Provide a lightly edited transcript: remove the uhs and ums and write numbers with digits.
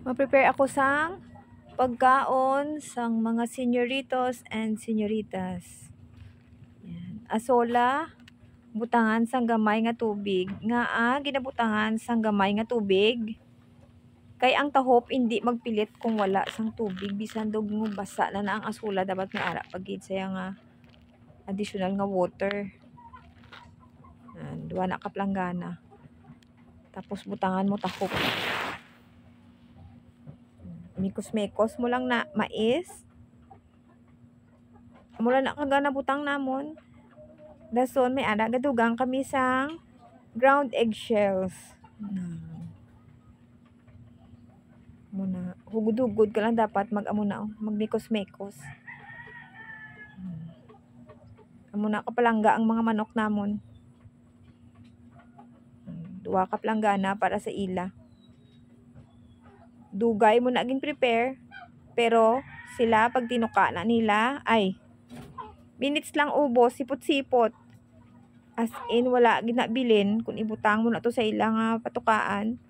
Ma-prepare ako sang pagkaon sang mga senyoritos and senyoritas. Yan. Asola, butangan sang gamay nga tubig. Nga ginabutangan sang gamay nga tubig. Kay ang tahop hindi magpilit kung wala sang tubig. Bisan dog mo basa na ang asola dapat may ara pagid saya nga additional nga water. Duwa na kaplanggana. Tapos butangan mo tahop. Mikos-mekos mo lang na mais. Mula na kagana butang namon. Dason may ada gadugang kami sang ground eggshells. Muna hugud-hugud ka lang dapat mag-amuna magmikos-mekos. Amuna kapalangga ang mga manok namon. Duwa ka planggana para sa ila. Dugay mo na gin prepare. Pero sila pag tinuka na nila ay minutes lang ubos, sipot-sipot. As in wala ginabilin kung ibutang mo na to sa ilang patukaan.